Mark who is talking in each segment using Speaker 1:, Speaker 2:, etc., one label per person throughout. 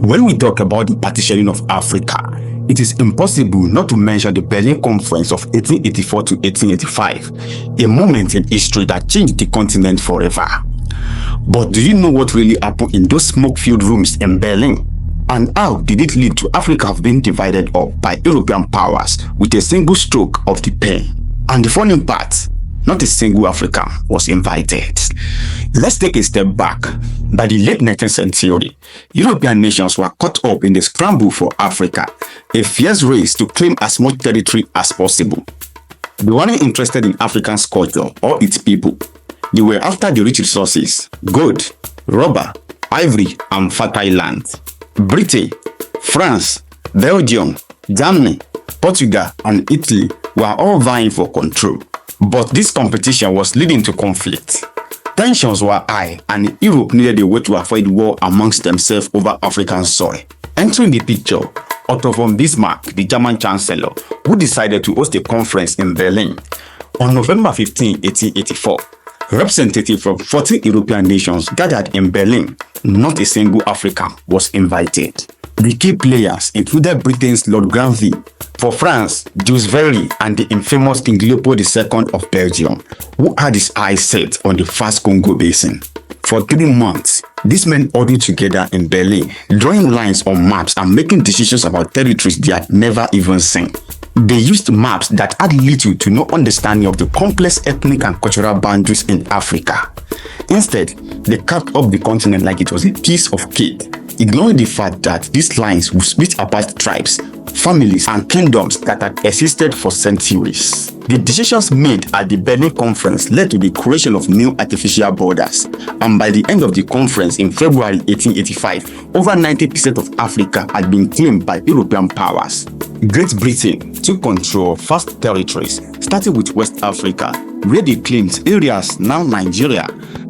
Speaker 1: When we talk about the partitioning of Africa, it is impossible not to mention the Berlin Conference of 1884 to 1885, a moment in history that changed the continent forever. But do you know what really happened in those smoke-filled rooms in Berlin? And how did it lead to Africa being divided up by European powers with a single stroke of the pen? And the funny part, not a single African was invited. Let's take a step back. By the late 19th century, European nations were caught up in the scramble for Africa, a fierce race to claim as much territory as possible. They weren't interested in Africa's culture or its people. They were after the rich resources, gold, rubber, ivory, and fertile land. Britain, France, Belgium, Germany, Portugal, and Italy were all vying for control. But this competition was leading to conflict. Tensions were high, and Europe needed a way to avoid war amongst themselves over African soil. Entering the picture, Otto von Bismarck, the German chancellor, who decided to host a conference in Berlin. On November 15, 1884, representatives from 40 European nations gathered in Berlin. Not a single African was invited. The key players included Britain's Lord Granville, for France, Jules Verne, and the infamous King Leopold II of Belgium, who had his eyes set on the vast Congo basin. For 3 months, these men huddled together in Berlin, drawing lines on maps and making decisions about territories they had never even seen. They used maps that had little to no understanding of the complex ethnic and cultural boundaries in Africa. Instead, they carved up the continent like it was a piece of cake, ignoring the fact that these lines would split apart tribes, families, and kingdoms that had existed for centuries. The decisions made at the Berlin Conference led to the creation of new artificial borders, and by the end of the conference in February 1885, over 90% of Africa had been claimed by European powers. Great Britain took control of vast territories, starting with West Africa, where they claimed areas now Nigeria,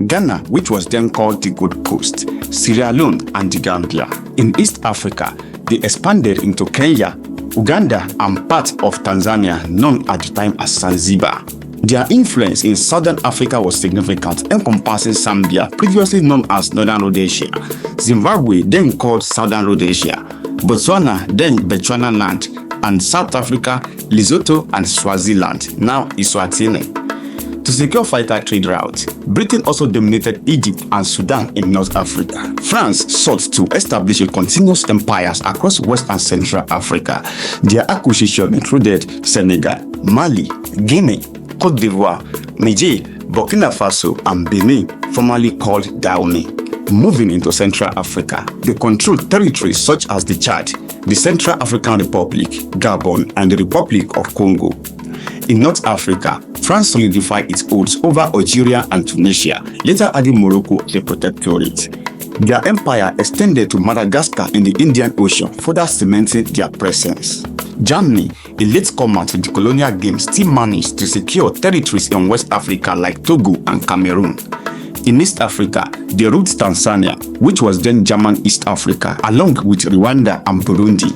Speaker 1: Ghana, which was then called the Gold Coast, Sierra Leone, and the Gambia. In East Africa, they expanded into Kenya, Uganda, and part of Tanzania, known at the time as Zanzibar. Their influence in Southern Africa was significant, encompassing Zambia, previously known as Northern Rhodesia, Zimbabwe, then called Southern Rhodesia, Botswana, then Bechuanaland, and South Africa, Lesotho, and Swaziland, now Eswatini. To secure vital trade routes, Britain also dominated Egypt and Sudan in North Africa. France sought to establish a continuous empires across West and Central Africa. Their acquisition included Senegal, Mali, Guinea, Cote d'Ivoire, Niger, Burkina Faso, and Benin, formerly called Dahomey. Moving into Central Africa, they controlled territories such as the Chad, the Central African Republic, Gabon, and the Republic of Congo. In North Africa, France solidified its holds over Algeria and Tunisia, later adding Morocco as a protectorate. Their empire extended to Madagascar in the Indian Ocean, further cementing their presence. Germany, a latecomer to the colonial game, still managed to secure territories in West Africa like Togo and Cameroon. In East Africa, they ruled Tanzania, which was then German East Africa, along with Rwanda and Burundi.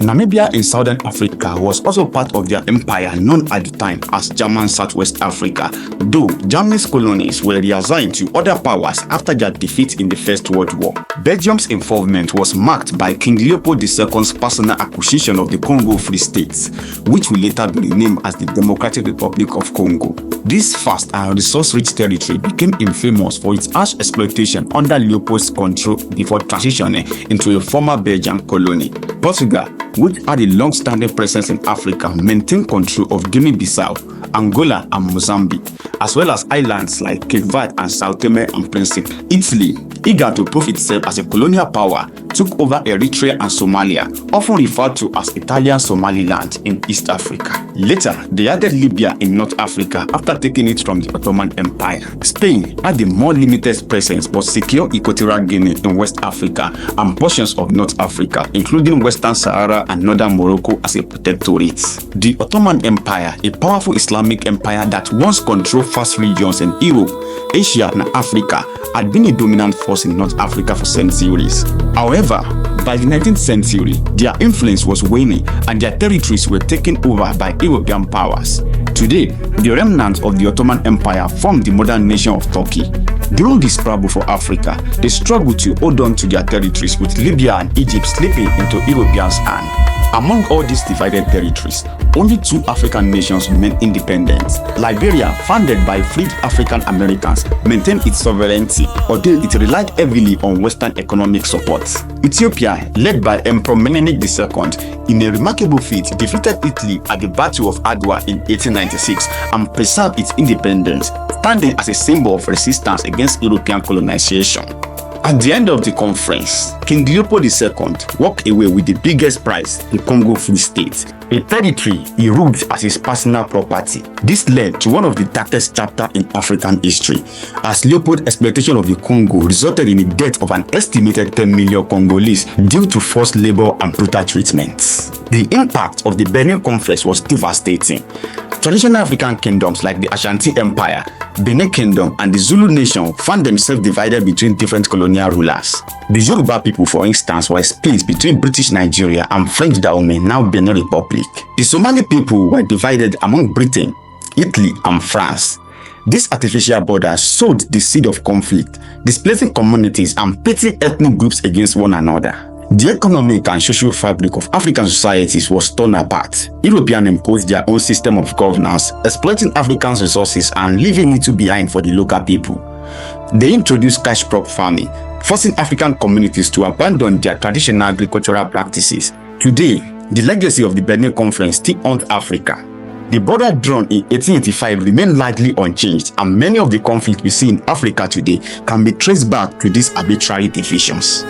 Speaker 1: Namibia in Southern Africa was also part of their empire, known at the time as German Southwest Africa, though Germany's colonies were reassigned to other powers after their defeat in the First World War. Belgium's involvement was marked by King Leopold II's personal acquisition of the Congo Free States, which will later be renamed as the Democratic Republic of Congo. This vast and resource-rich territory became infamous for its harsh exploitation under Leopold's control before transitioning into a former Belgian colony. Portugal, which had a long-standing presence in Africa, maintained control of Guinea-Bissau, Angola, and Mozambique, as well as islands like Cape Verde and Sao Tome and Principe. Italy, eager to prove itself as a colonial power, took over Eritrea and Somalia, often referred to as Italian Somaliland in East Africa. Later, they added Libya in North Africa after taking it from the Ottoman Empire. Spain had a more limited presence but secure Equatorial Guinea in West Africa and portions of North Africa, including Western Sahara and Northern Morocco as a protectorate. The Ottoman Empire, a powerful Islamic empire that once controlled vast regions in Europe, Asia, and Africa, had been a dominant force in North Africa for centuries. However, by the 19th century, their influence was waning and their territories were taken over by European powers. Today, the remnants of the Ottoman Empire form the modern nation of Turkey. During the Scramble for Africa, they struggled to hold on to their territories, with Libya and Egypt slipping into Europeans' hands. Among all these divided territories, only 2 African nations remain independent. Liberia, founded by freed African Americans, maintained its sovereignty, although it relied heavily on Western economic support. Ethiopia, led by Emperor Menelik II, in a remarkable feat, defeated Italy at the Battle of Adwa in 1896 and preserved its independence, standing as a symbol of resistance against European colonization. At the end of the conference, King Leopold II walked away with the biggest prize, the Congo Free State, a territory he ruled as his personal property. This led to one of the darkest chapters in African history, as Leopold's exploitation of the Congo resulted in the death of an estimated 10 million Congolese due to forced labor and brutal treatments. The impact of the Benin Conference was devastating. Traditional African kingdoms like the Ashanti Empire, Benin Kingdom, and the Zulu Nation found themselves divided between different colonial rulers. The Yoruba people, for instance, were split between British Nigeria and French Dahomey, now Benin Republic. The Somali people were divided among Britain, Italy, and France. These artificial borders sowed the seed of conflict, displacing communities and pitting ethnic groups against one another. The economic and social fabric of African societies was torn apart. Europeans imposed their own system of governance, exploiting Africans' resources and leaving little behind for the local people. They introduced cash crop farming, forcing African communities to abandon their traditional agricultural practices. Today, the legacy of the Benin Conference still haunts Africa. The border drawn in 1885 remain largely unchanged, and many of the conflicts we see in Africa today can be traced back to these arbitrary divisions.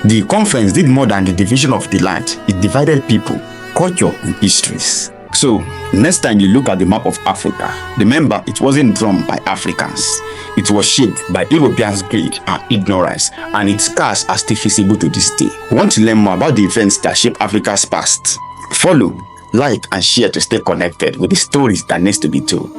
Speaker 1: The conference did more than the division of the land. It divided people, culture, and histories. So, next time you look at the map of Africa, remember it wasn't drawn by Africans. It was shaped by Europeans' greed and ignorance, and its scars are still visible to this day. Want to learn more about the events that shaped Africa's past? Follow, like, and share to stay connected with the stories that needs to be told.